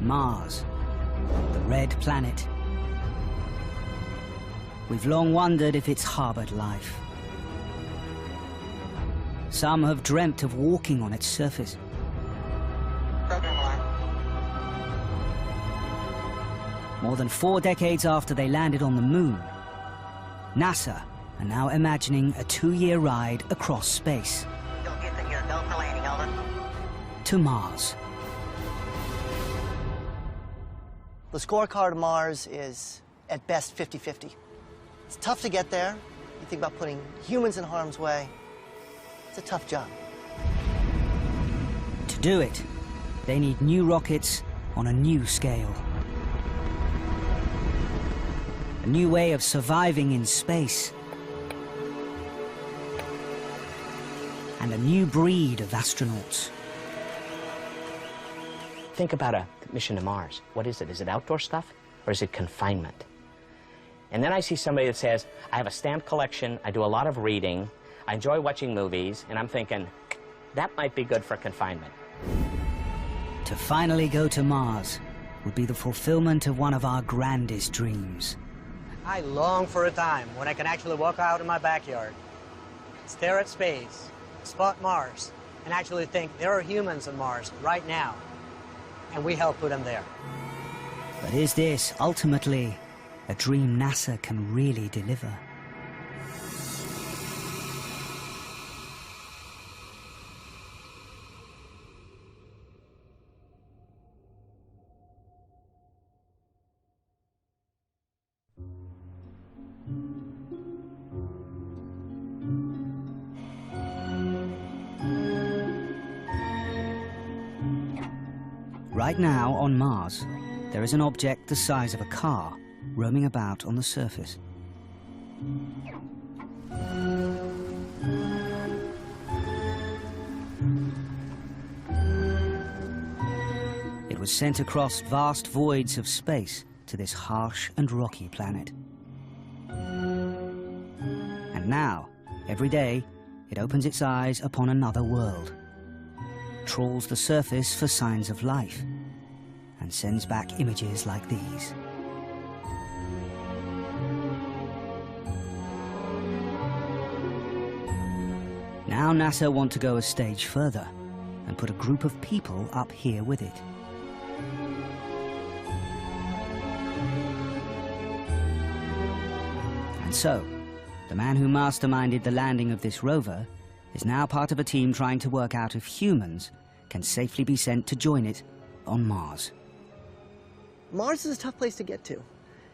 Mars, the red planet. We've long wondered if it's harbored life. Some have dreamt of walking on its surface. More than 4 decades after they landed on the moon, NASA are now imagining a 2-year ride across space to Mars. The scorecard of Mars is, at best, 50-50. It's tough to get there. You think about putting humans in harm's way. It's a tough job. To do it, they need new rockets on a new scale. A new way of surviving in space. And a new breed of astronauts. Think about a mission to Mars. What is it? Is it outdoor stuff or is it confinement? And then I see somebody that says, I have a stamp collection, I do a lot of reading, I enjoy watching movies, and I'm thinking, that might be good for confinement. To finally go to Mars would be the fulfillment of one of our grandest dreams. I long for a time when I can actually walk out in my backyard, stare at space, spot Mars, and actually think there are humans on Mars right now, and we help put them there. But is this ultimately a dream NASA can really deliver? Right now, on Mars, there is an object the size of a car roaming about on the surface. It was sent across vast voids of space to this harsh and rocky planet. And now, every day, it opens its eyes upon another world, trawls the surface for signs of life, and sends back images like these. Now NASA want to go a stage further and put a group of people up here with it. And so, the man who masterminded the landing of this rover is now part of a team trying to work out if humans can safely be sent to join it on Mars. Mars is a tough place to get to.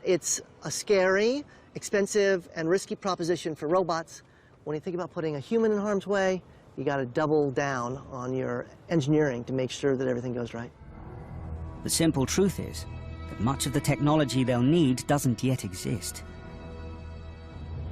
It's a scary, expensive, and risky proposition for robots. When you think about putting a human in harm's way, you got to double down on your engineering to make sure that everything goes right. The simple truth is that much of the technology they'll need doesn't yet exist.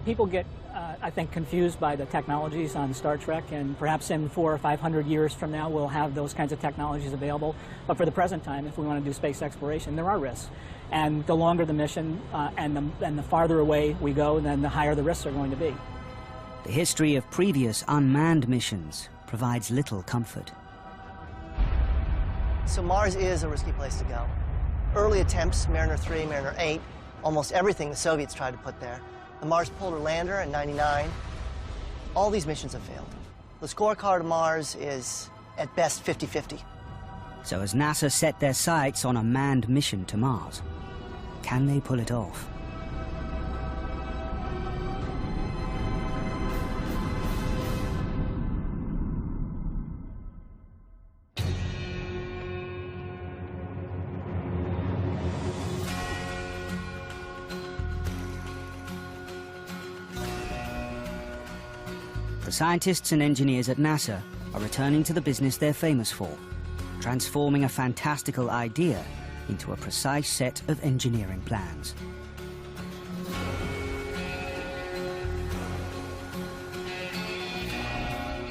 People get, I think, confused by the technologies on Star Trek, and perhaps in 400 or 500 years from now we'll have those kinds of technologies available. But for the present time, if we want to do space exploration, there are risks. And the longer the mission and the farther away we go, then the higher the risks are going to be. The history of previous unmanned missions provides little comfort. So Mars is a risky place to go. Early attempts, Mariner 3, Mariner 8, almost everything the Soviets tried to put there. The Mars Polar Lander in '99, all these missions have failed. The scorecard of Mars is, at best, 50-50. So as NASA set their sights on a manned mission to Mars, can they pull it off? The scientists and engineers at NASA are returning to the business they're famous for, transforming a fantastical idea into a precise set of engineering plans.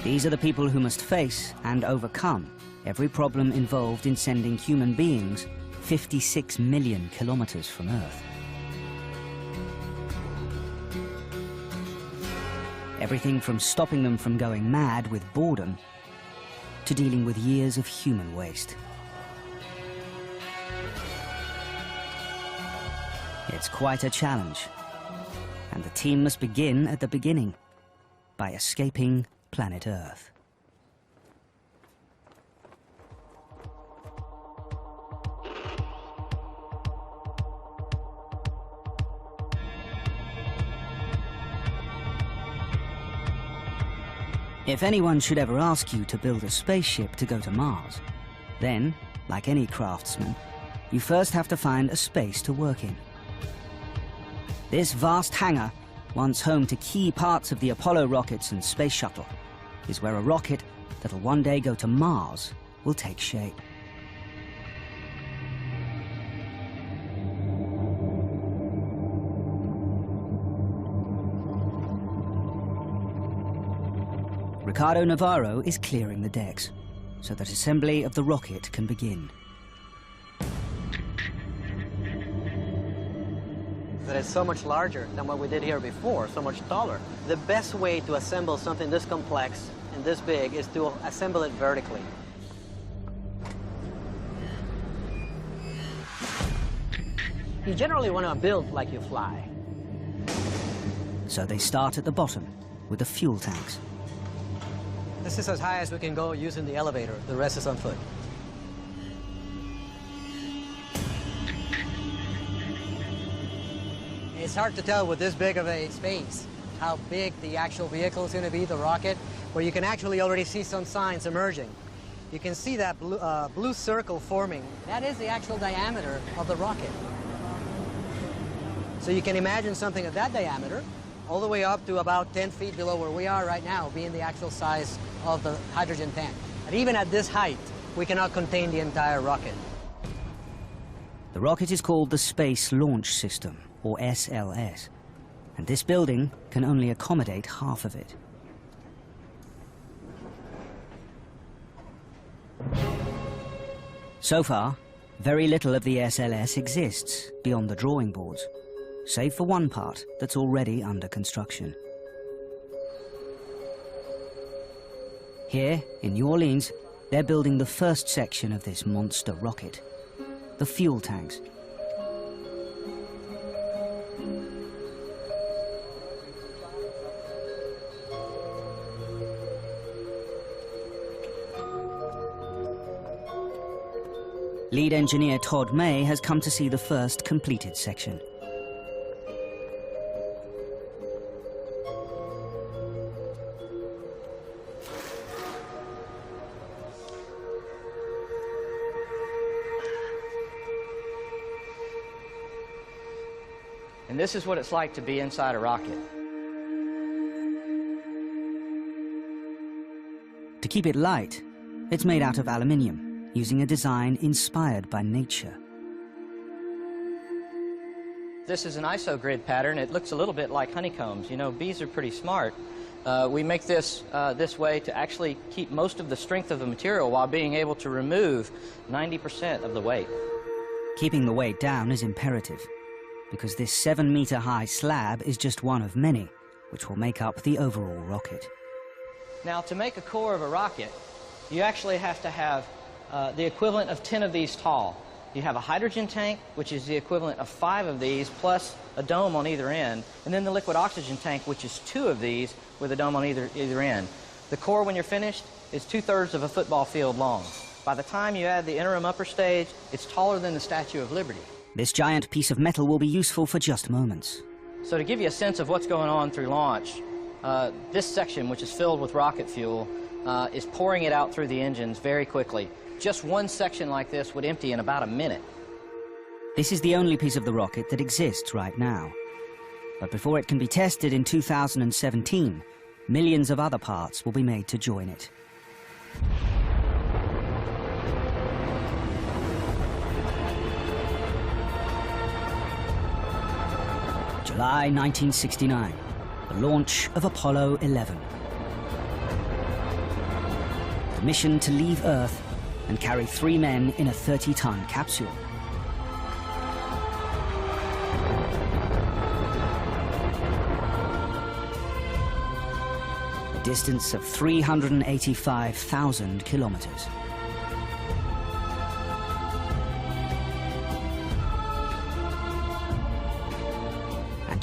These are the people who must face and overcome every problem involved in sending human beings 56 million kilometers from Earth. Everything from stopping them from going mad with boredom to dealing with years of human waste. It's quite a challenge, and the team must begin at the beginning, by escaping planet Earth. If anyone should ever ask you to build a spaceship to go to Mars, then, like any craftsman, you first have to find a space to work in. This vast hangar, once home to key parts of the Apollo rockets and space shuttle, is where a rocket that'll one day go to Mars will take shape. Ricardo Navarro is clearing the decks, so that assembly of the rocket can begin. That is so much larger than what we did here before, so much taller. The best way to assemble something this complex and this big is to assemble it vertically. You generally want to build like you fly. So they start at the bottom with the fuel tanks. This is as high as we can go using the elevator. The rest is on foot. It's hard to tell with this big of a space how big the actual vehicle is going to be, the rocket, where you can actually already see some signs emerging. You can see that blue circle forming. That is the actual diameter of the rocket. So you can imagine something of that diameter all the way up to about 10 feet below where we are right now, being the actual size of the hydrogen tank. And even at this height, we cannot contain the entire rocket. The rocket is called the Space Launch System, or SLS, and this building can only accommodate half of it. So far, very little of the SLS exists beyond the drawing boards, save for one part that's already under construction. Here, in New Orleans, they're building the first section of this monster rocket, the fuel tanks. Lead engineer Todd May has come to see the first completed section. And this is what it's like to be inside a rocket. To keep it light, it's made out of aluminium, using a design inspired by nature. This is an isogrid pattern. It looks a little bit like honeycombs. You know, bees are pretty smart. We make this this way to actually keep most of the strength of the material while being able to remove 90% of the weight. Keeping the weight down is imperative, because this 7-meter-high slab is just one of many, which will make up the overall rocket. Now, to make a core of a rocket, you actually have to have the equivalent of 10 of these tall. You have a hydrogen tank, which is the equivalent of 5 of these, plus a dome on either end, and then the liquid oxygen tank, which is 2 of these with a dome on either end. The core, when you're finished, is 2/3 of a football field long. By the time you add the interim upper stage, it's taller than the Statue of Liberty. This giant piece of metal will be useful for just moments. So to give you a sense of what's going on through launch, this section, which is filled with rocket fuel, is pouring it out through the engines very quickly. Just one section like this would empty in about a minute. This is the only piece of the rocket that exists right now. But before it can be tested in 2017, millions of other parts will be made to join it. July 1969, the launch of Apollo 11. The mission to leave Earth and carry 3 men in a 30-ton capsule. A distance of 385,000 kilometers.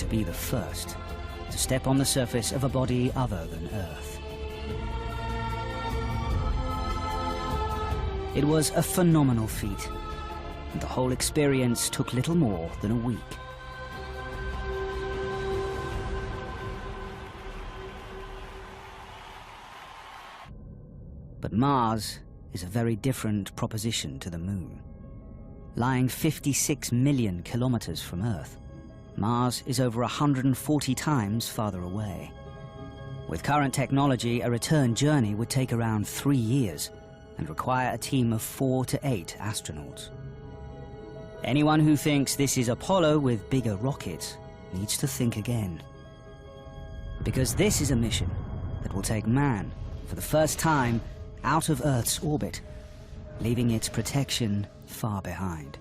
to be the first to step on the surface of a body other than Earth. It was a phenomenal feat, and the whole experience took little more than a week. But Mars is a very different proposition to the Moon. Lying 56 million kilometers from Earth, Mars is over 140 times farther away. With current technology, a return journey would take around 3 years and require a team of 4 to 8 astronauts. Anyone who thinks this is Apollo with bigger rockets needs to think again. Because this is a mission that will take man, for the first time, out of Earth's orbit, leaving its protection far behind.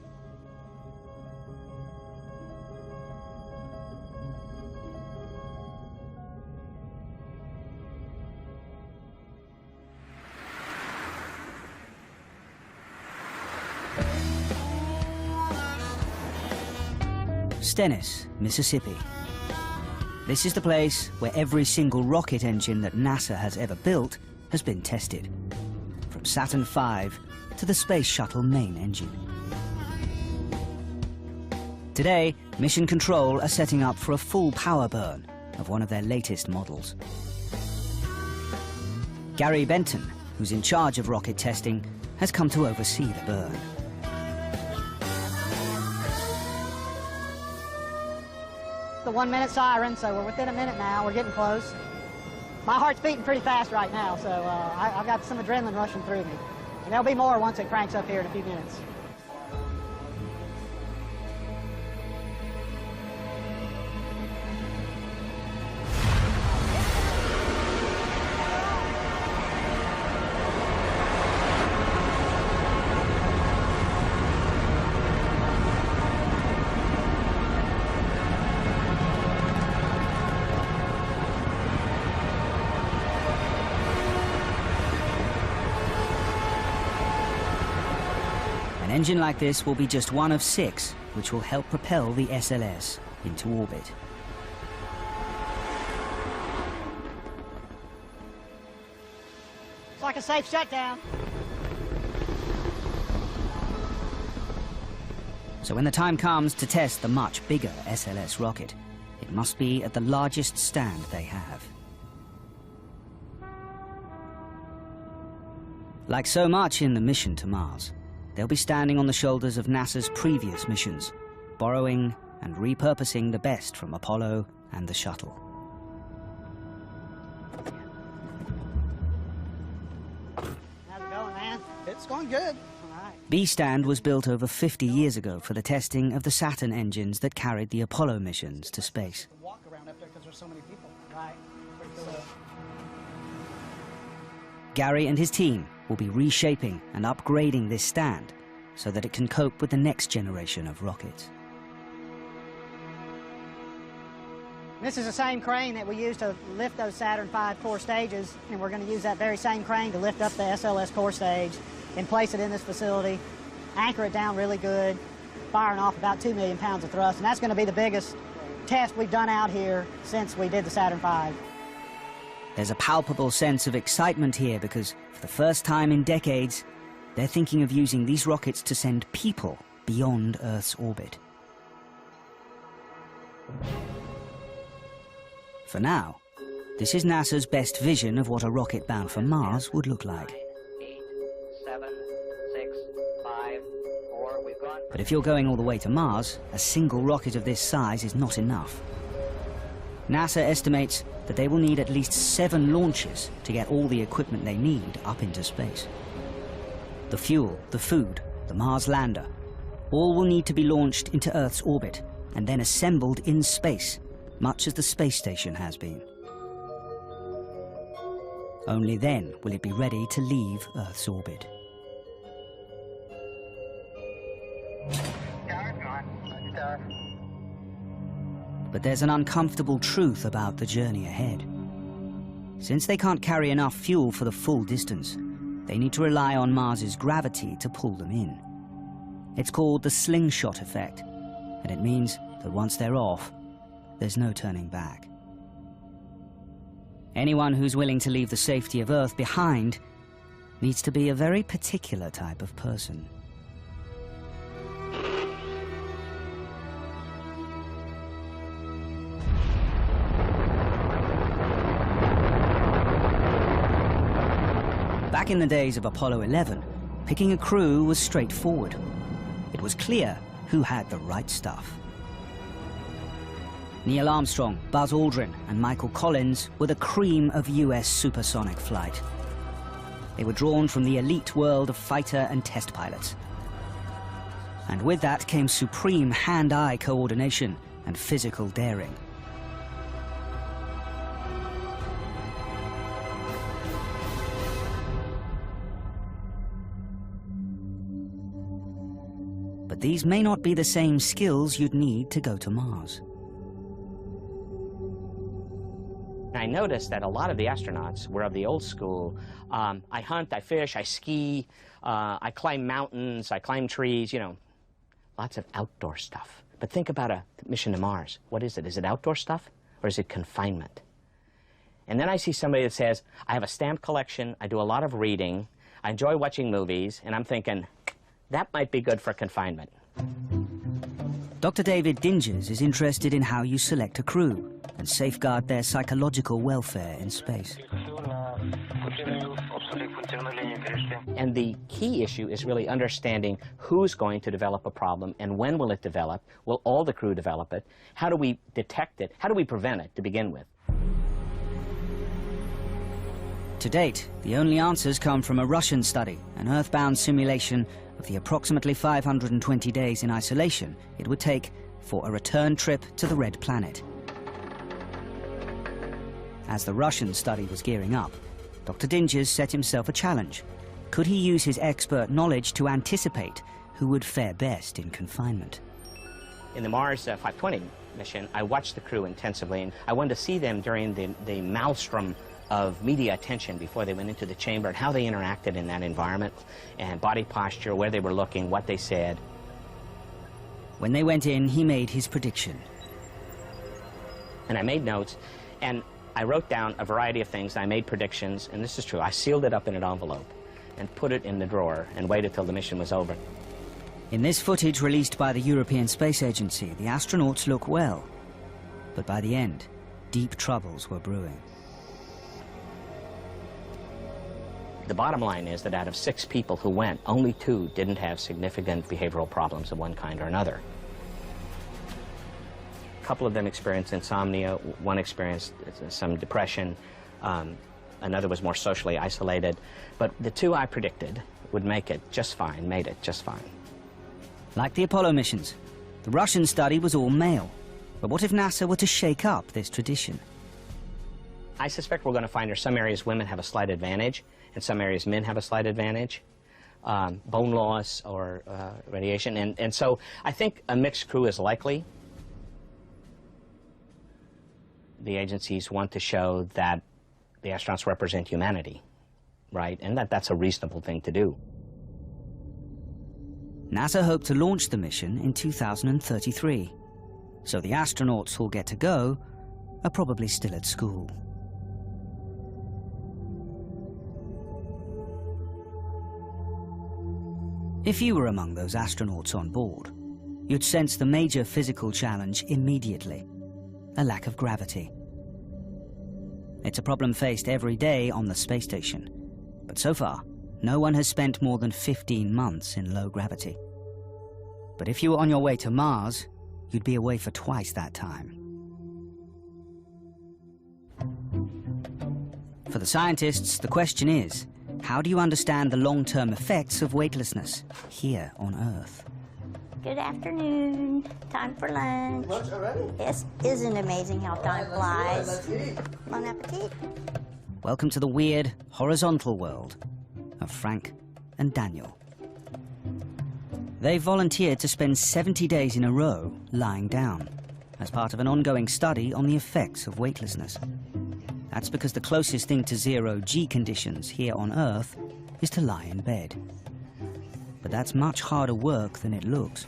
Stennis, Mississippi. This is the place where every single rocket engine that NASA has ever built has been tested, from Saturn V to the Space Shuttle main engine. Today, Mission Control are setting up for a full power burn of one of their latest models. Gary Benton, who's in charge of rocket testing, has come to oversee the burn. The 1 minute siren, so we're within a minute now. We're getting close. My heart's beating pretty fast right now, so I've got some adrenaline rushing through me. And there'll be more once it cranks up here in a few minutes. An engine like this will be just one of 6, which will help propel the SLS into orbit. It's like a safe shutdown. So when the time comes to test the much bigger SLS rocket, it must be at the largest stand they have. Like so much in the mission to Mars, they'll be standing on the shoulders of NASA's previous missions, borrowing and repurposing the best from Apollo and the shuttle. How's it going, man? It's going good. All right. B-Stand was built over 50 years ago for the testing of the Saturn engines that carried the Apollo missions to space. Walk around up there because there's so many people. Right. Pretty cool. Gary and his team will be reshaping and upgrading this stand so that it can cope with the next generation of rockets. This is the same crane that we used to lift those Saturn V core stages, and we're going to use that very same crane to lift up the SLS core stage and place it in this facility, anchor it down really good, firing off about 2 million pounds of thrust, and that's going to be the biggest test we've done out here since we did the Saturn V. There's a palpable sense of excitement here because, for the first time in decades, they're thinking of using these rockets to send people beyond Earth's orbit. For now, this is NASA's best vision of what a rocket bound for Mars would look like. 8, 7, 6, 5, 4, we've gone. But if you're going all the way to Mars, a single rocket of this size is not enough. NASA estimates that they will need at least 7 launches to get all the equipment they need up into space. The fuel, the food, the Mars lander, all will need to be launched into Earth's orbit and then assembled in space, much as the space station has been. Only then will it be ready to leave Earth's orbit. But there's an uncomfortable truth about the journey ahead. Since they can't carry enough fuel for the full distance, they need to rely on Mars's gravity to pull them in. It's called the slingshot effect, and it means that once they're off, there's no turning back. Anyone who's willing to leave the safety of Earth behind needs to be a very particular type of person. Back in the days of Apollo 11, picking a crew was straightforward. It was clear who had the right stuff. Neil Armstrong, Buzz Aldrin, and Michael Collins were the cream of US supersonic flight. They were drawn from the elite world of fighter and test pilots. And with that came supreme hand-eye coordination and physical daring. But these may not be the same skills you'd need to go to Mars. I noticed that a lot of the astronauts were of the old school. I hunt, I fish, I ski, I climb mountains, I climb trees, you know, lots of outdoor stuff. But think about a mission to Mars. What is it? Is it outdoor stuff or is it confinement? And then I see somebody that says, I have a stamp collection, I do a lot of reading, I enjoy watching movies, and I'm thinking, that might be good for confinement. Dr. David Dinges is interested in how you select a crew and safeguard their psychological welfare in space. And the key issue is really understanding who's going to develop a problem and when will it develop. Will all the crew develop it? How do we detect it? How do we prevent it to begin with? To date, the only answers come from a Russian study, an Earthbound simulation of the approximately 520 days in isolation it would take for a return trip to the Red Planet. As the Russian study was gearing up, Dr. Dinges set himself a challenge. Could he use his expert knowledge to anticipate who would fare best in confinement? In the Mars 520 mission, I watched the crew intensively, and I wanted to see them during the maelstrom of media attention before they went into the chamber and how they interacted in that environment, and body posture, where they were looking, what they said. When they went in, he made his prediction. And I made notes, and I wrote down a variety of things. I made predictions, and this is true. I sealed it up in an envelope and put it in the drawer and waited till the mission was over. In this footage released by the European Space Agency, the astronauts look well. But by the end, deep troubles were brewing. The bottom line is that out of 6 people who went, only 2 didn't have significant behavioral problems of one kind or another. A couple of them experienced insomnia, one experienced some depression, another was more socially isolated. But the 2 I predicted would make it just fine, made it just fine. Like the Apollo missions, the Russian study was all male. But what if NASA were to shake up this tradition? I suspect we're going to find in some areas women have a slight advantage, in some areas men have a slight advantage, bone loss or radiation. And so I think a mixed crew is likely. The agencies want to show that the astronauts represent humanity, right? And that's a reasonable thing to do. NASA hoped to launch the mission in 2033. So the astronauts who'll get to go are probably still at school. If you were among those astronauts on board, you'd sense the major physical challenge immediately: a lack of gravity. It's a problem faced every day on the space station, but so far, no one has spent more than 15 months in low gravity. But if you were on your way to Mars, you'd be away for twice that time. For the scientists, the question is, how do you understand the long-term effects of weightlessness here on Earth? Good afternoon. Time for lunch. Lunch already? Yes, isn't it amazing how time flies? Let's eat. Bon appetit. Welcome to the weird, horizontal world of Frank and Daniel. They volunteered to spend 70 days in a row lying down as part of an ongoing study on the effects of weightlessness. That's because the closest thing to zero-G conditions here on Earth is to lie in bed. But that's much harder work than it looks.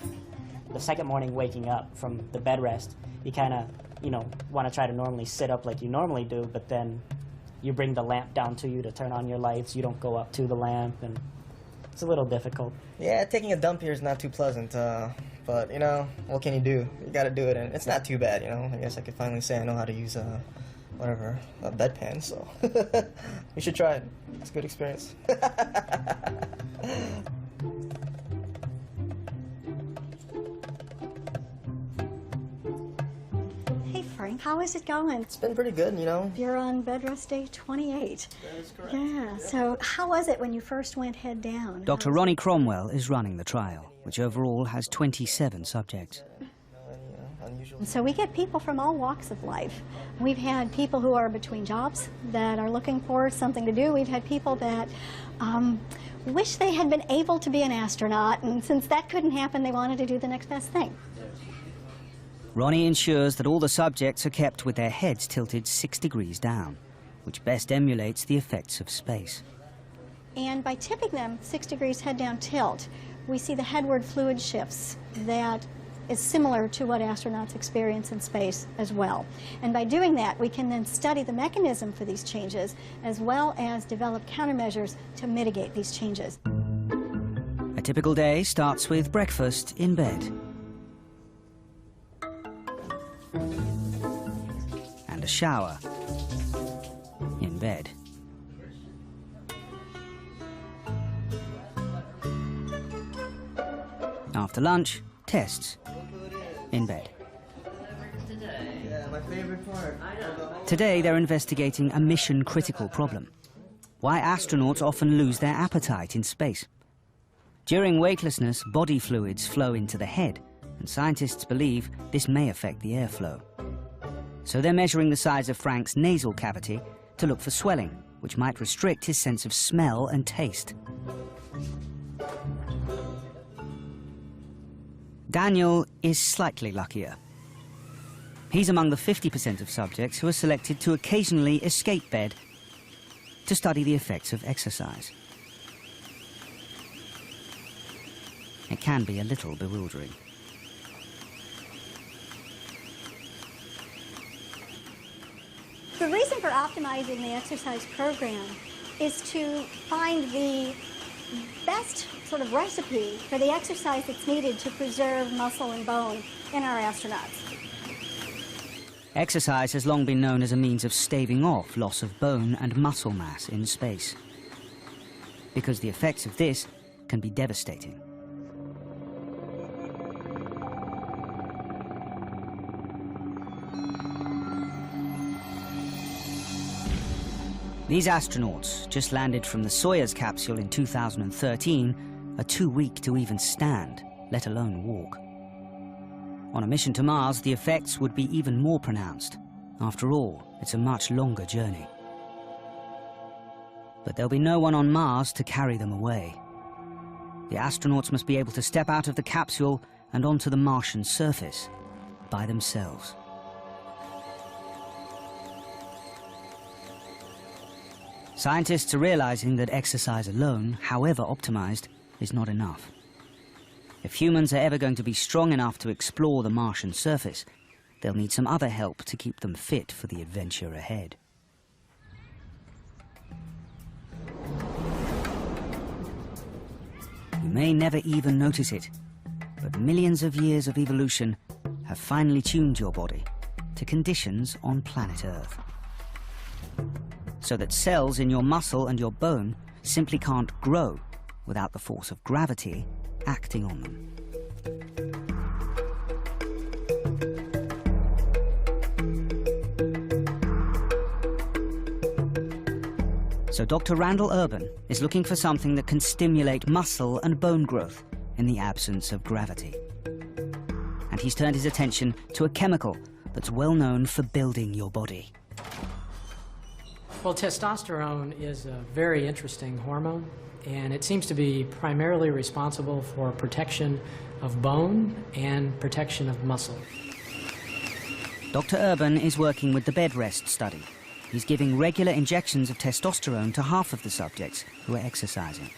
The second morning waking up from the bed rest, you kind of you know, want to try to normally sit up like you normally do, but then you bring the lamp down to you to turn on your lights. You don't go up to the lamp, and it's a little difficult. Yeah, taking a dump here is not too pleasant, but, you know, what can you do? You gotta do it, and it's not too bad, you know. I guess I could finally say I know how to use, whatever, a bedpan, so you should try it. It's a good experience. Hey, Frank, how is it going? It's been pretty good, you know. You're on bed rest day 28. That is correct. Yeah, so how was it when you first went head down? Dr. Ronnie Cromwell is running the trial, which overall has 27 subjects. And so we get people from all walks of life. We've had people who are between jobs that are looking for something to do. We've had people that wish they had been able to be an astronaut, and since that couldn't happen, they wanted to do the next best thing. Ronnie ensures that all the subjects are kept with their heads tilted 6 degrees down, which best emulates the effects of space. And by tipping them 6 degrees head down tilt, we see the headward fluid shifts that is similar to what astronauts experience in space as well. And by doing that, we can then study the mechanism for these changes, as well as develop countermeasures to mitigate these changes. A typical day starts with breakfast in bed. And a shower in bed. After lunch, tests in bed. Yeah, my favorite part. Today they're investigating a mission-critical problem. Why astronauts often lose their appetite in space. During weightlessness, body fluids flow into the head, and scientists believe this may affect the airflow. So they're measuring the size of Frank's nasal cavity to look for swelling, which might restrict his sense of smell and taste. Daniel is slightly luckier. He's among the 50% of subjects who are selected to occasionally escape bed to study the effects of exercise. It can be a little bewildering. The reason for optimizing the exercise program is to find the best sort of recipe for the exercise that's needed to preserve muscle and bone in our astronauts. Exercise has long been known as a means of staving off loss of bone and muscle mass in space, because the effects of this can be devastating. These astronauts, just landed from the Soyuz capsule in 2013, are too weak to even stand, let alone walk. On a mission to Mars, the effects would be even more pronounced. After all, it's a much longer journey. But there'll be no one on Mars to carry them away. The astronauts must be able to step out of the capsule and onto the Martian surface by themselves. Scientists are realizing that exercise alone, however optimized, is not enough. If humans are ever going to be strong enough to explore the Martian surface, they'll need some other help to keep them fit for the adventure ahead. You may never even notice it, but millions of years of evolution have finely tuned your body to conditions on planet Earth, so that cells in your muscle and your bone simply can't grow without the force of gravity acting on them. So Dr. Randall Urban is looking for something that can stimulate muscle and bone growth in the absence of gravity. And he's turned his attention to a chemical that's well known for building your body. Well, testosterone is a very interesting hormone, and it seems to be primarily responsible for protection of bone and protection of muscle. Dr. Urban is working with the bed rest study. He's giving regular injections of testosterone to half of the subjects who are exercising.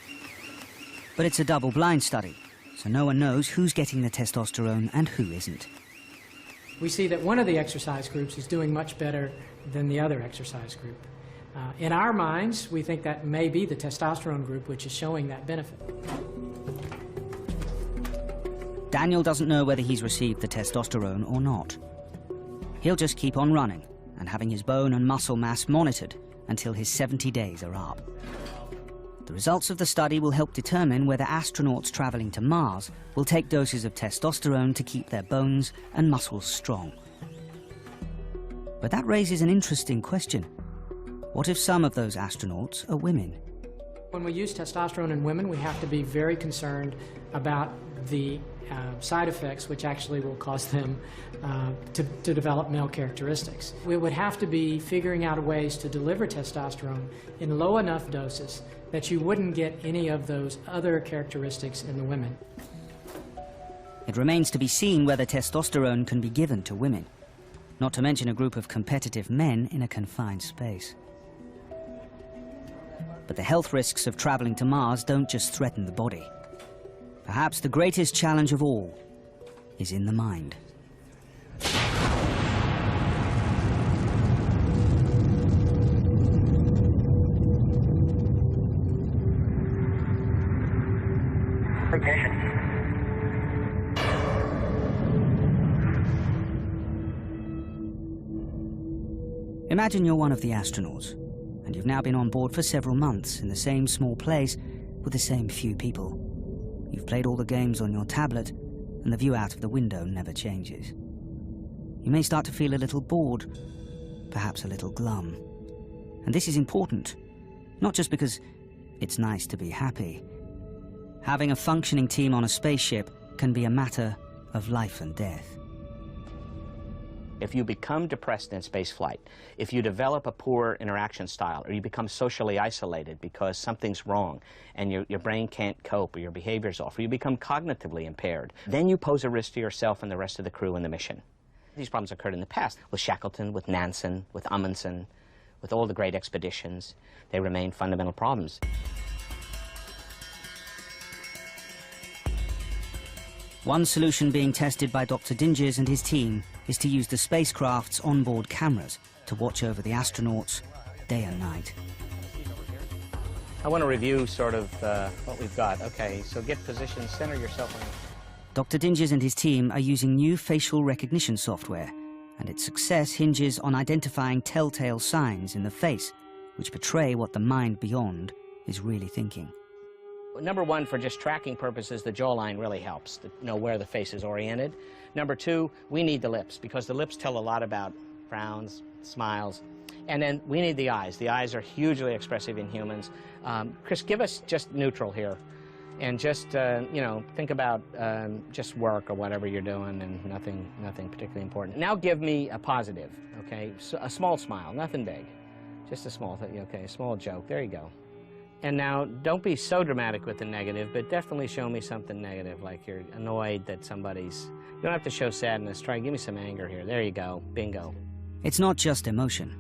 But it's a double-blind study, so no one knows who's getting the testosterone and who isn't. we see that one of the exercise groups is doing much better than the other exercise group. In our minds, we think that may be the testosterone group which is showing that benefit. Daniel doesn't know whether he's received the testosterone or not. He'll just keep on running and having his bone and muscle mass monitored until his 70 days are up. The results of the study will help determine whether astronauts traveling to Mars will take doses of testosterone to keep their bones and muscles strong. But that raises an interesting question. What if some of those astronauts are women? When we use testosterone in women, we have to be very concerned about the side effects which actually will cause them to develop male characteristics. We would have to be figuring out ways to deliver testosterone in low enough doses that you wouldn't get any of those other characteristics in the women. It remains to be seen whether testosterone can be given to women, not to mention a group of competitive men in a confined space. But the health risks of traveling to Mars don't just threaten the body. Perhaps the greatest challenge of all is in the mind. Imagine you're one of the astronauts, and you've now been on board for several months in the same small place with the same few people. You've played all the games on your tablet, and the view out of the window never changes. You may start to feel a little bored, perhaps a little glum. And this is important, not just because it's nice to be happy. Having a functioning team on a spaceship can be a matter of life and death. If you become depressed in spaceflight, if you develop a poor interaction style, or you become socially isolated because something's wrong and your brain can't cope, or your behavior's off, or you become cognitively impaired, then you pose a risk to yourself and the rest of the crew and the mission. These problems occurred in the past with Shackleton, with Nansen, with Amundsen, with all the great expeditions. They remain fundamental problems. One solution being tested by Dr. Dinges and his team is to use the spacecraft's onboard cameras to watch over the astronauts day and night. I want to review sort of what we've got. Okay, so get position, center yourself on. Dr. Dinges and his team are using new facial recognition software, and its success hinges on identifying telltale signs in the face which betray what the mind beyond is really thinking. Number one, for just tracking purposes, the jawline really helps to know where the face is oriented. Number two, we need the lips, because the lips tell a lot about frowns, smiles. And then we need the eyes. The eyes are hugely expressive in humans. Chris, give us just neutral here. And just, you know, think about just work or whatever you're doing, and nothing particularly important. Now give me a positive, okay? So a small smile, nothing big. Just a small thing, okay, a small joke. There you go. And now, don't be so dramatic with the negative, but definitely show me something negative, like you're annoyed that somebody's... You don't have to show sadness. Try and give me some anger here. There you go. Bingo. It's not just emotion.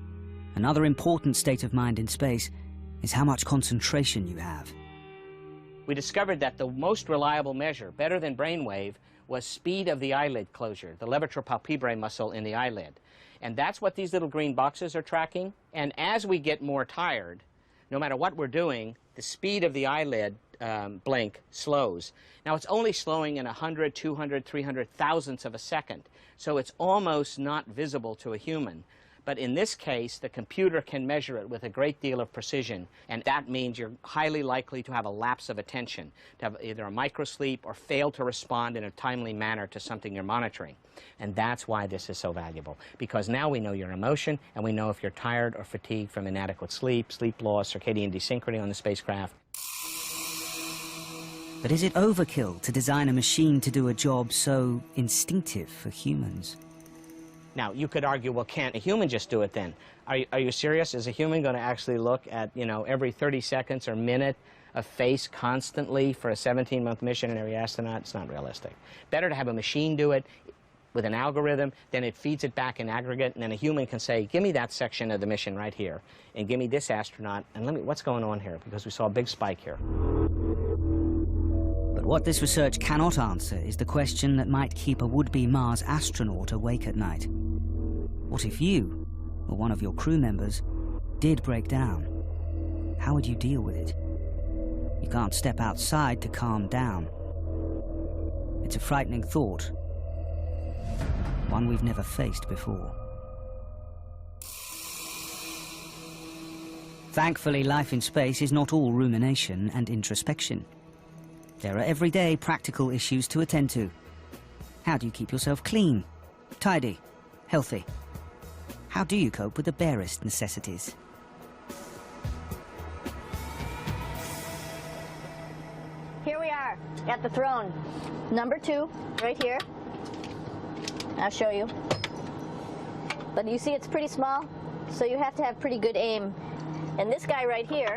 Another important state of mind in space is how much concentration you have. We discovered that the most reliable measure, better than brainwave, was speed of the eyelid closure, the levator palpebrae muscle in the eyelid. And that's what these little green boxes are tracking. And as we get more tired, no matter what we're doing, the speed of the eyelid blink slows. Now, it's only slowing in 100, 200, 300 thousandths of a second, so it's almost not visible to a human. But in this case, the computer can measure it with a great deal of precision, and that means you're highly likely to have a lapse of attention, to have either a microsleep or fail to respond in a timely manner to something you're monitoring. And that's why this is so valuable, because now we know your emotion, and we know if you're tired or fatigued from inadequate sleep, sleep loss, circadian desynchrony on the spacecraft. But is it overkill to design a machine to do a job so instinctive for humans? Now, you could argue, well, can't a human just do it then? Are you serious? Is a human going to actually look at, you know, every 30 seconds or minute a face constantly for a 17-month mission and every astronaut? It's not realistic. Better to have a machine do it with an algorithm, then it feeds it back in aggregate, and then a human can say, give me that section of the mission right here, and give me this astronaut, and let me, what's going on here? Because we saw a big spike here. But what this research cannot answer is the question that might keep a would-be Mars astronaut awake at night. What if you, or one of your crew members, did break down? How would you deal with it? You can't step outside to calm down. It's a frightening thought, one we've never faced before. Thankfully, life in space is not all rumination and introspection. There are everyday practical issues to attend to. How do you keep yourself clean, tidy, healthy? How do you cope with the barest necessities? Here we are at the throne. Number 2, right here. I'll show you. But you see it's pretty small, so you have to have pretty good aim. And this guy right here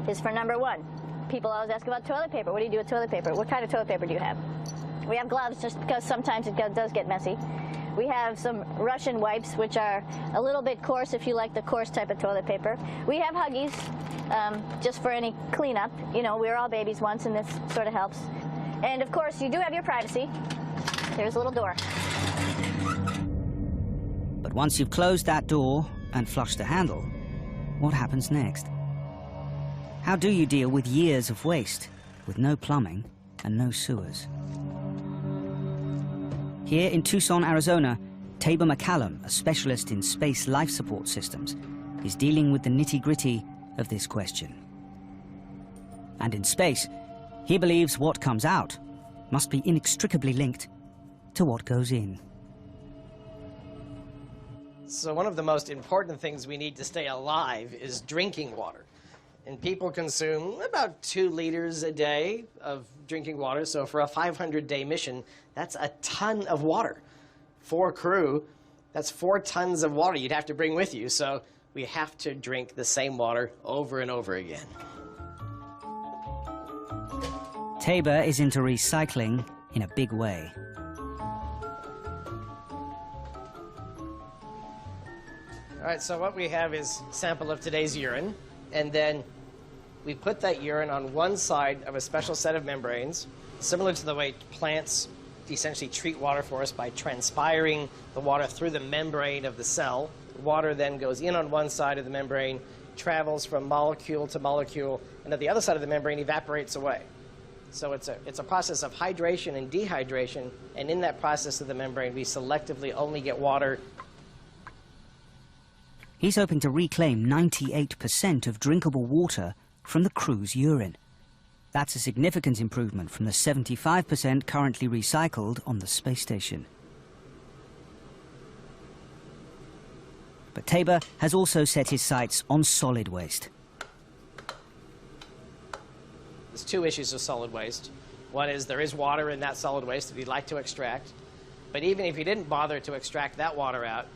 is for number 1. People always ask about toilet paper. What do you do with toilet paper? What kind of toilet paper do you have? We have gloves just because sometimes it does get messy. We have some Russian wipes, which are a little bit coarse if you like the coarse type of toilet paper. We have Huggies, just for any cleanup. You know, we were all babies once, and this sort of helps. And of course, you do have your privacy. There's a little door. But once you've closed that door and flushed the handle, what happens next? How do you deal with years of waste, with no plumbing and no sewers? Here in Tucson, Arizona, Tabor McCallum, a specialist in space life support systems, is dealing with the nitty-gritty of this question. And in space, he believes what comes out must be inextricably linked to what goes in. So one of the most important things we need to stay alive is drinking water. And people consume about 2 liters a day of drinking water. So for a 500-day mission, that's a ton of water. For crew, that's 4 tons of water you'd have to bring with you. So we have to drink the same water over and over again. Tabor is into recycling in a big way. All right, so what we have is a sample of today's urine, and then we put that urine on one side of a special set of membranes, similar to the way plants essentially treat water for us by transpiring the water through the membrane of the cell. Water then goes in on one side of the membrane, travels from molecule to molecule, and at the other side of the membrane evaporates away. So it's a process of hydration and dehydration, and in that process of the membrane, we selectively only get water. He's hoping to reclaim 98% of drinkable water from the crew's urine. That's a significant improvement from the 75% currently recycled on the space station. But Tabor has also set his sights on solid waste. There's 2 issues with solid waste. One is there is water in that solid waste that we'd like to extract. But even if you didn't bother to extract that water out,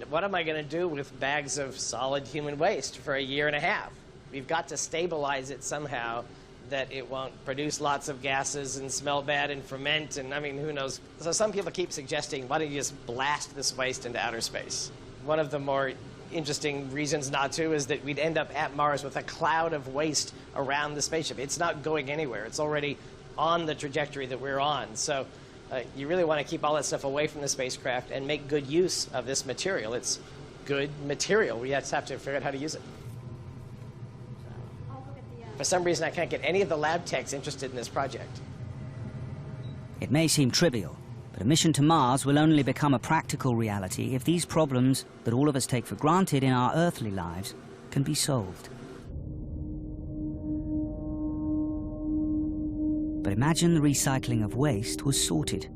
what am I going to do with bags of solid human waste for a year and a half? We've got to stabilize it somehow that it won't produce lots of gases and smell bad and ferment, and I mean, who knows. So some people keep suggesting, why don't you just blast this waste into outer space? One of the more interesting reasons not to is that we'd end up at Mars with a cloud of waste around the spaceship. It's not going anywhere. It's already on the trajectory that we're on. So you really want to keep all that stuff away from the spacecraft and make good use of this material. It's good material. We just have to figure out how to use it. For some reason, I can't get any of the lab techs interested in this project. It may seem trivial, but a mission to Mars will only become a practical reality if these problems that all of us take for granted in our earthly lives can be solved. But imagine the recycling of waste was sorted.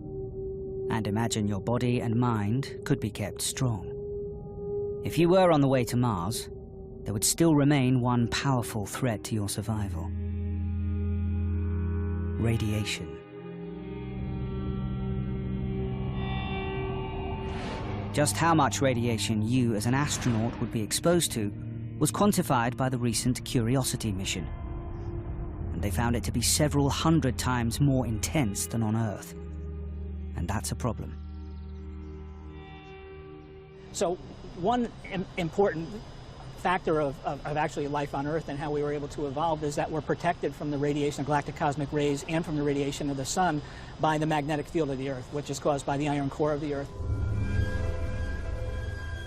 And imagine your body and mind could be kept strong. If you were on the way to Mars, there would still remain one powerful threat to your survival: radiation. Just how much radiation you as an astronaut would be exposed to was quantified by the recent Curiosity mission. And they found it to be several hundred times more intense than on Earth. And that's a problem. So one important factor of actually life on Earth and how we were able to evolve is that we're protected from the radiation of galactic cosmic rays and from the radiation of the sun by the magnetic field of the Earth, which is caused by the iron core of the Earth.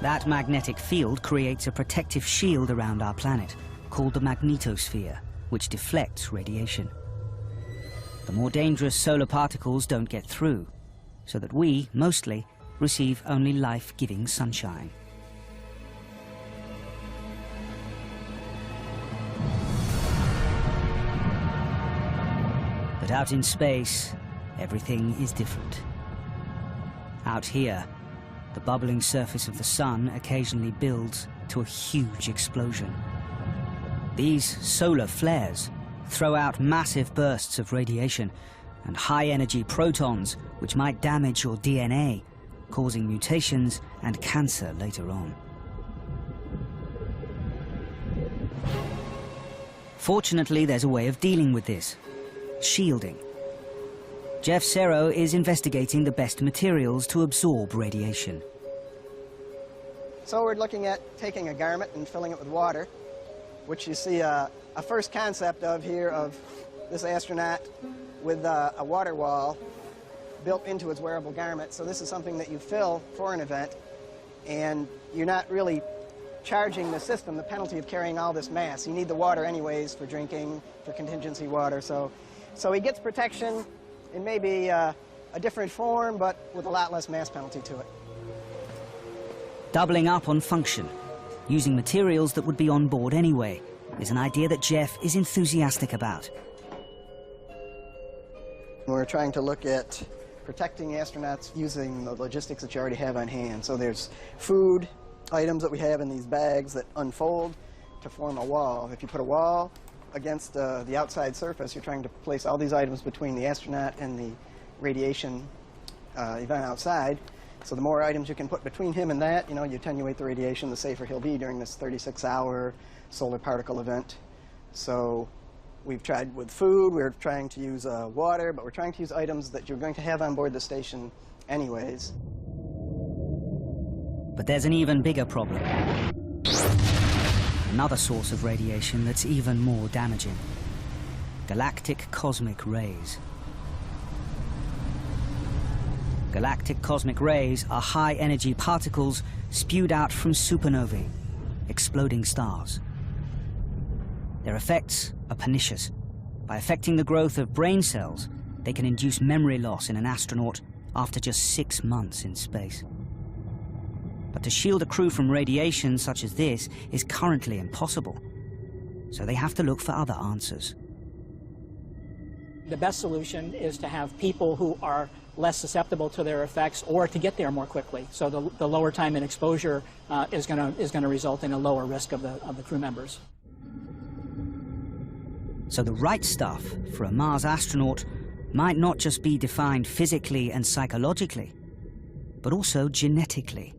That magnetic field creates a protective shield around our planet, called the magnetosphere, which deflects radiation. The more dangerous solar particles don't get through, so that we, mostly, receive only life-giving sunshine. But out in space, everything is different. Out here, the bubbling surface of the sun occasionally builds to a huge explosion. These solar flares throw out massive bursts of radiation and high-energy protons which might damage your DNA, causing mutations and cancer later on. Fortunately, there's a way of dealing with this: shielding. Jeff Serro is investigating the best materials to absorb radiation. So we're looking at taking a garment and filling it with water, which you see a first concept of here of this astronaut with a water wall built into his wearable garment. So this is something that you fill for an event, and you're not really charging the system the penalty of carrying all this mass. You need the water anyways for drinking, for contingency water. So he gets protection in maybe a different form, but with a lot less mass penalty to it. Doubling up on function, using materials that would be on board anyway, is an idea that Jeff is enthusiastic about. We're trying to look at protecting astronauts using the logistics that you already have on hand. So there's food items that we have in these bags that unfold to form a wall. If you put a wall against the outside surface, you're trying to place all these items between the astronaut and the radiation event outside. So the more items you can put between him and that, you attenuate the radiation, the safer he'll be during this 36-hour solar particle event. So we've tried with food, we're trying to use water, but we're trying to use items that you're going to have on board the station anyways. But there's an even bigger problem. Another source of radiation that's even more damaging: galactic cosmic rays. Galactic cosmic rays are high-energy particles spewed out from supernovae, exploding stars. Their effects are pernicious. By affecting the growth of brain cells, they can induce memory loss in an astronaut after just 6 months in space. But to shield a crew from radiation such as this is currently impossible. So they have to look for other answers. The best solution is to have people who are less susceptible to their effects, or to get there more quickly. So the lower time in exposure is going to result in a lower risk of the crew members. So the right stuff for a Mars astronaut might not just be defined physically and psychologically, but also genetically.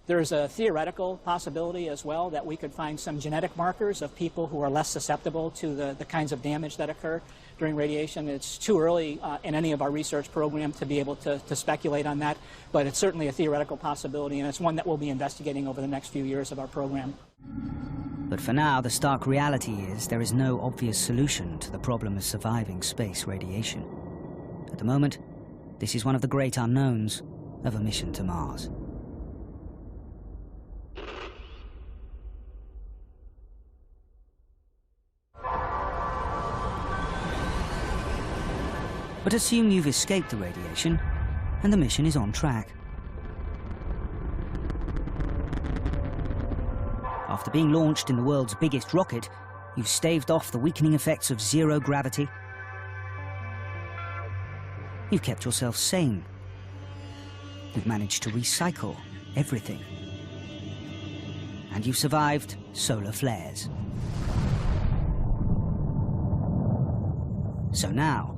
There's a theoretical possibility as well that we could find some genetic markers of people who are less susceptible to the kinds of damage that occur during radiation. It's too early in any of our research program to be able to speculate on that, but it's certainly a theoretical possibility, and it's one that we'll be investigating over the next few years of our program. But for now, the stark reality is there is no obvious solution to the problem of surviving space radiation. At the moment, this is one of the great unknowns of a mission to Mars. But assume you've escaped the radiation, and the mission is on track. After being launched in the world's biggest rocket, you've staved off the weakening effects of zero gravity. You've kept yourself sane. You've managed to recycle everything. And you've survived solar flares. So now,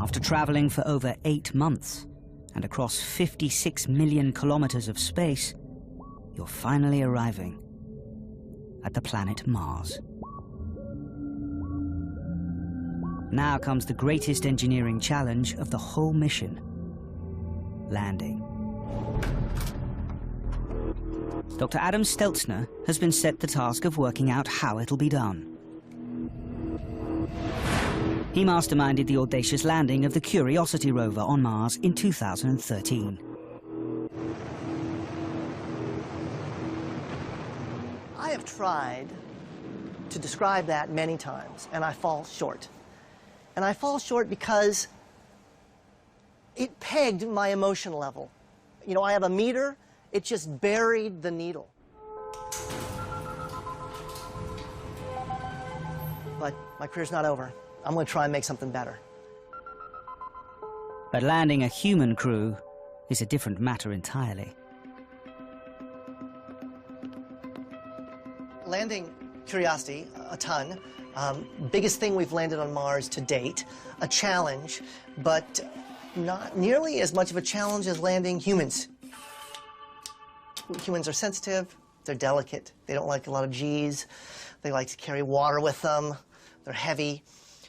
after traveling for over 8 months and across 56 million kilometers of space, you're finally arriving at the planet Mars. Now comes the greatest engineering challenge of the whole mission: landing. Dr. Adam Steltzner has been set the task of working out how it'll be done. He masterminded the audacious landing of the Curiosity rover on Mars in 2013. I have tried to describe that many times, and I fall short. And I fall short because it pegged my emotion level. You know, I have a meter, it just buried the needle. But my career's not over. I'm going to try and make something better. But landing a human crew is a different matter entirely. Landing Curiosity, a ton. Biggest thing we've landed on Mars to date. A challenge, but not nearly as much of a challenge as landing humans. Humans are sensitive, they're delicate, they don't like a lot of G's, they like to carry water with them, they're heavy.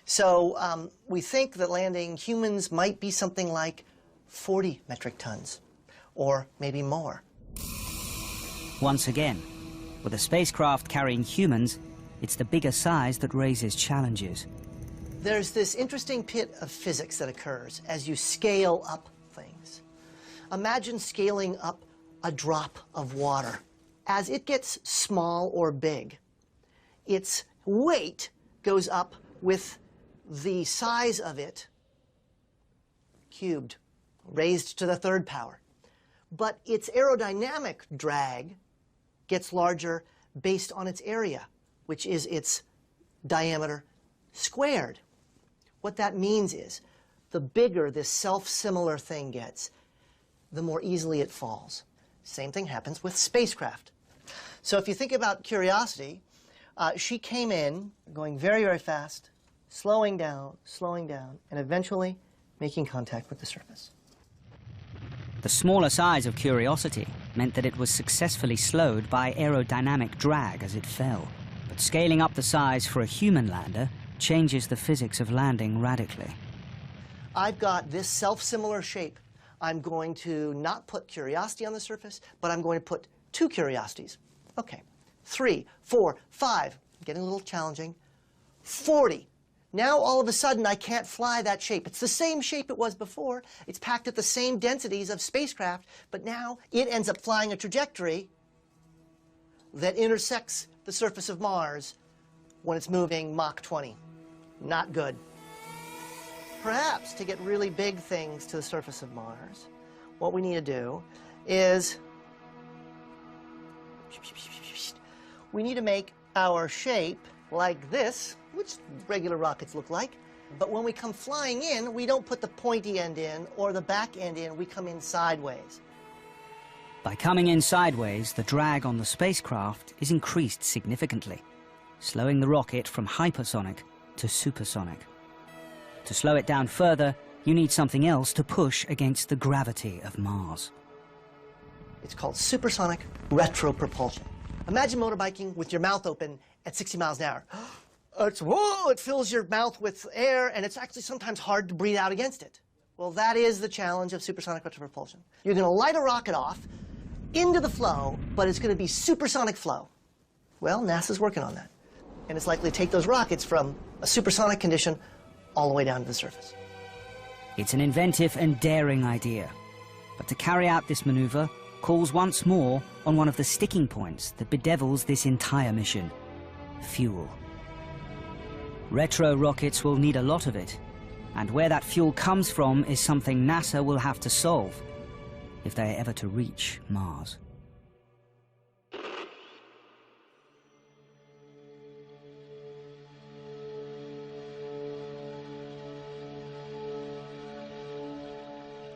So we think that landing humans might be something like 40 metric tons, or maybe more. Once again, with a spacecraft carrying humans, it's the bigger size that raises challenges. There's this interesting bit of physics that occurs as you scale up things. Imagine scaling up a drop of water. As it gets small or big, its weight goes up with the size of it cubed, raised to the third power. But its aerodynamic drag gets larger based on its area, which is its diameter squared. What that means is the bigger this self-similar thing gets, the more easily it falls. Same thing happens with spacecraft. So if you think about Curiosity, she came in going very, very fast, slowing down, and eventually making contact with the surface. The smaller size of Curiosity meant that it was successfully slowed by aerodynamic drag as it fell. But scaling up the size for a human lander changes the physics of landing radically. I've got this self-similar shape. I'm going to not put Curiosity on the surface, but I'm going to put 2 Curiosities. Okay, 3, 4, 5, getting a little challenging, 40. Now, all of a sudden, I can't fly that shape. It's the same shape it was before. It's packed at the same densities of spacecraft, but now it ends up flying a trajectory that intersects the surface of Mars when it's moving Mach 20. Not good. Perhaps to get really big things to the surface of Mars, what we need to do is we need to make our shape like this, which regular rockets look like. But when we come flying in, we don't put the pointy end in or the back end in, we come in sideways. By coming in sideways, the drag on the spacecraft is increased significantly, slowing the rocket from hypersonic to supersonic. To slow it down further, you need something else to push against the gravity of Mars. It's called supersonic retropropulsion. Imagine motorbiking with your mouth open at 60 miles an hour. Whoa, it fills your mouth with air, and it's actually sometimes hard to breathe out against it. Well, that is the challenge of supersonic retropropulsion. You're going to light a rocket off into the flow, but it's going to be supersonic flow. Well, NASA's working on that. And it's likely to take those rockets from a supersonic condition all the way down to the surface. It's an inventive and daring idea. But to carry out this maneuver calls once more on one of the sticking points that bedevils this entire mission: fuel. Retro rockets will need a lot of it, and where that fuel comes from is something NASA will have to solve if they are ever to reach Mars.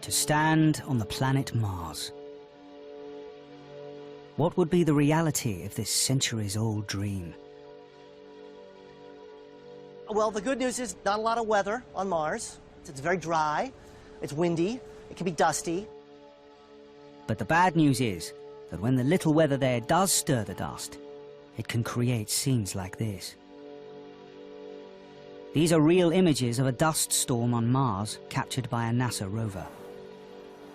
To stand on the planet Mars. What would be the reality of this centuries-old dream? Well, the good news is not a lot of weather on Mars. It's very dry, it's windy, it can be dusty. But the bad news is that when the little weather there does stir the dust, it can create scenes like this. These are real images of a dust storm on Mars captured by a NASA rover.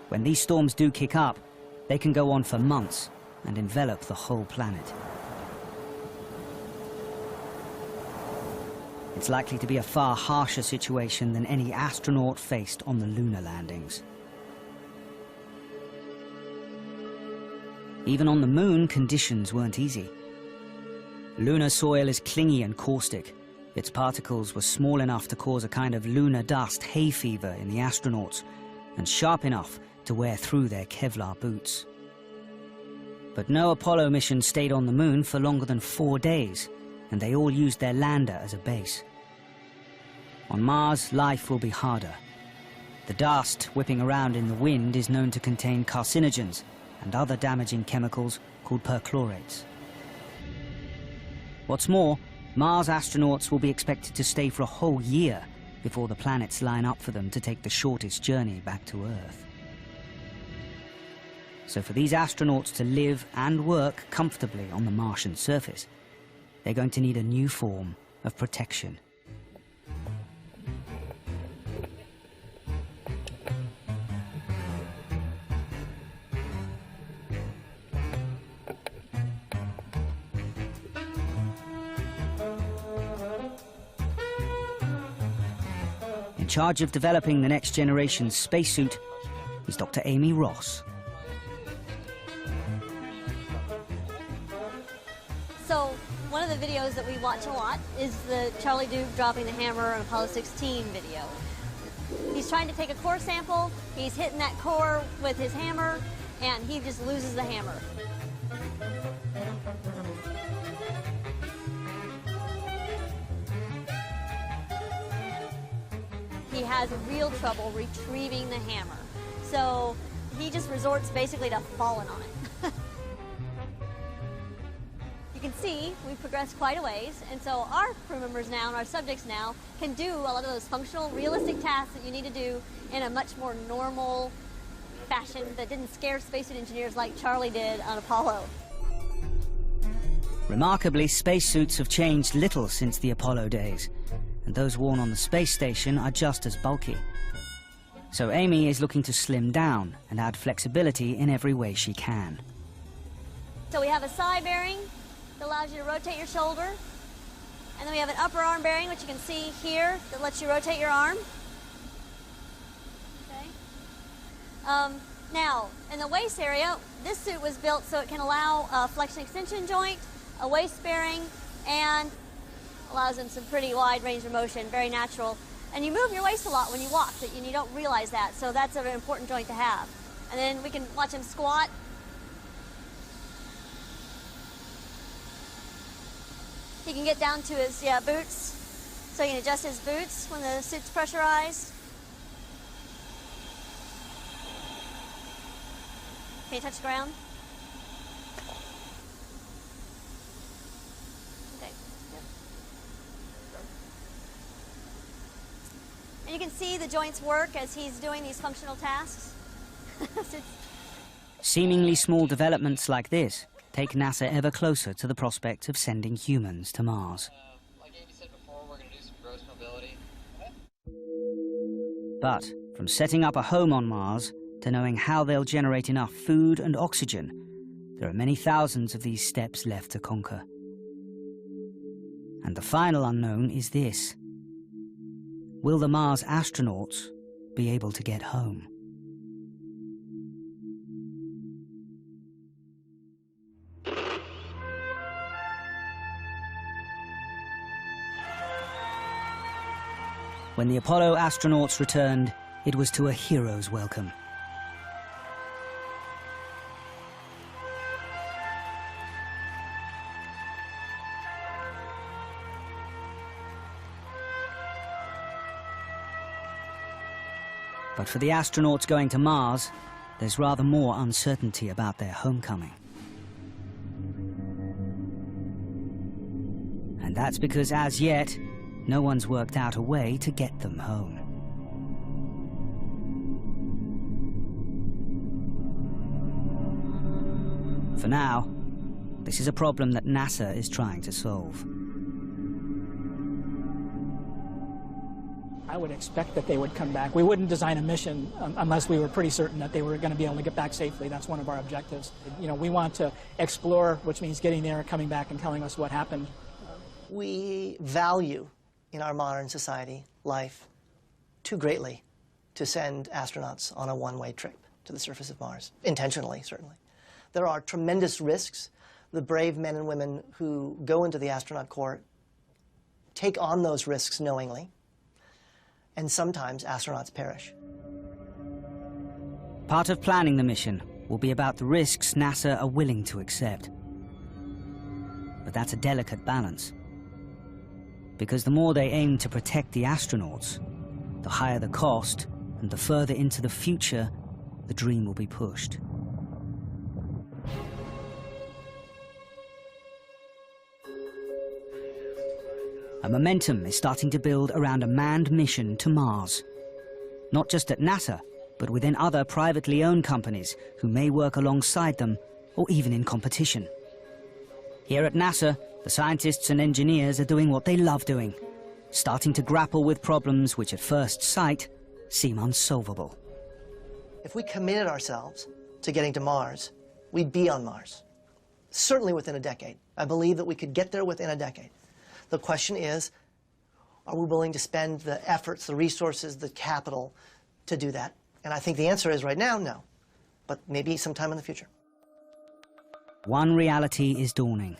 When these storms do kick up, they can go on for months and envelop the whole planet. It's likely to be a far harsher situation than any astronaut faced on the lunar landings. Even on the moon, conditions weren't easy. Lunar soil is clingy and caustic. Its particles were small enough to cause a kind of lunar dust hay fever in the astronauts, and sharp enough to wear through their Kevlar boots. But no Apollo mission stayed on the moon for longer than 4 days, and they all used their lander as a base. On Mars, life will be harder. The dust whipping around in the wind is known to contain carcinogens and other damaging chemicals called perchlorates. What's more, Mars astronauts will be expected to stay for a whole year before the planets line up for them to take the shortest journey back to Earth. So for these astronauts to live and work comfortably on the Martian surface, they're going to need a new form of protection. In charge of developing the next generation's spacesuit is Dr. Amy Ross. So one of the videos that we watch a lot is the Charlie Duke dropping the hammer on Apollo 16 video. He's trying to take a core sample, he's hitting that core with his hammer, and he just loses the hammer. He has real trouble retrieving the hammer. So he just resorts basically to falling on it. You can see we've progressed quite a ways, and so our crew members now and our subjects now can do a lot of those functional, realistic tasks that you need to do in a much more normal fashion that didn't scare spacesuit engineers like Charlie did on Apollo. Remarkably, spacesuits have changed little since the Apollo days, and those worn on the space station are just as bulky. So Amy is looking to slim down and add flexibility in every way she can. So we have a side bearing that allows you to rotate your shoulder, and then we have an upper arm bearing, which you can see here, that lets you rotate your arm. Okay. Now, in the waist area, this suit was built so it can allow a flexion extension joint, a waist bearing, and allows them some pretty wide range of motion, very natural. And you move your waist a lot when you walk, and you don't realize that, so that's an important joint to have. And then we can watch him squat. He can get down to his boots, so he can adjust his boots when the suit's pressurized. Can you touch the ground? Okay. Yep. And you can see the joints work as he's doing these functional tasks. Seemingly small developments like this take NASA ever closer to the prospect of sending humans to Mars. Like Amy said before, we're going to do some gross mobility. But from setting up a home on Mars to knowing how they'll generate enough food and oxygen, there are many thousands of these steps left to conquer. And the final unknown is this: will the Mars astronauts be able to get home? When the Apollo astronauts returned, it was to a hero's welcome. But for the astronauts going to Mars, there's rather more uncertainty about their homecoming. And that's because, as yet, no one's worked out a way to get them home. For now, this is a problem that NASA is trying to solve. I would expect that they would come back. We wouldn't design a mission unless we were pretty certain that they were going to be able to get back safely. That's one of our objectives. You know, we want to explore, which means getting there, coming back, and telling us what happened. We value in our modern society life too greatly to send astronauts on a one-way trip to the surface of Mars, intentionally, certainly. There are tremendous risks. The brave men and women who go into the astronaut corps take on those risks knowingly, and sometimes astronauts perish. Part of planning the mission will be about the risks NASA are willing to accept. But that's a delicate balance, because the more they aim to protect the astronauts, the higher the cost, and the further into the future the dream will be pushed. A momentum is starting to build around a manned mission to Mars. Not just at NASA, but within other privately owned companies who may work alongside them or even in competition. Here at NASA, the scientists and engineers are doing what they love doing, starting to grapple with problems which at first sight seem unsolvable. If we committed ourselves to getting to Mars, we'd be on Mars. Certainly within a decade. I believe that we could get there within a decade. The question is, are we willing to spend the efforts, the resources, the capital to do that? And I think the answer is right now, no. But maybe sometime in the future. One reality is dawning.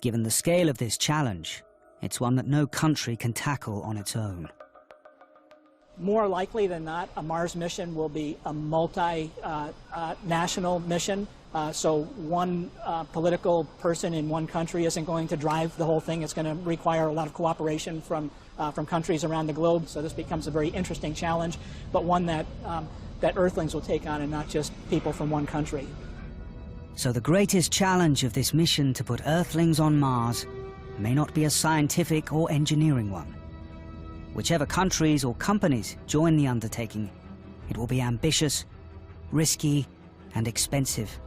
Given the scale of this challenge, it's one that no country can tackle on its own. More likely than not, a Mars mission will be a multi-national mission. So one political person in one country isn't going to drive the whole thing. It's going to require a lot of cooperation from countries around the globe. So this becomes a very interesting challenge, but one that Earthlings will take on and not just people from one country. So the greatest challenge of this mission to put Earthlings on Mars may not be a scientific or engineering one. Whichever countries or companies join the undertaking, it will be ambitious, risky, and expensive.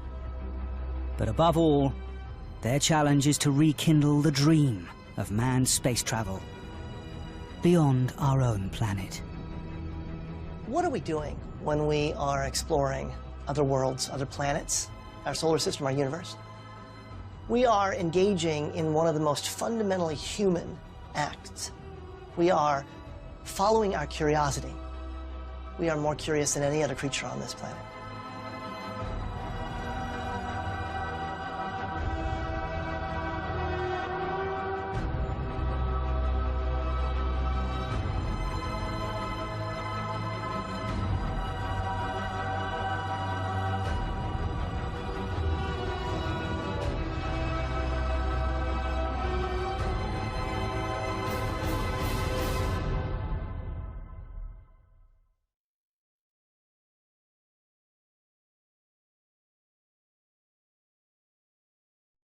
But above all, their challenge is to rekindle the dream of manned space travel beyond our own planet. What are we doing when we are exploring other worlds, other planets, our solar system, our universe? We are engaging in one of the most fundamentally human acts. We are following our curiosity. We are more curious than any other creature on this planet.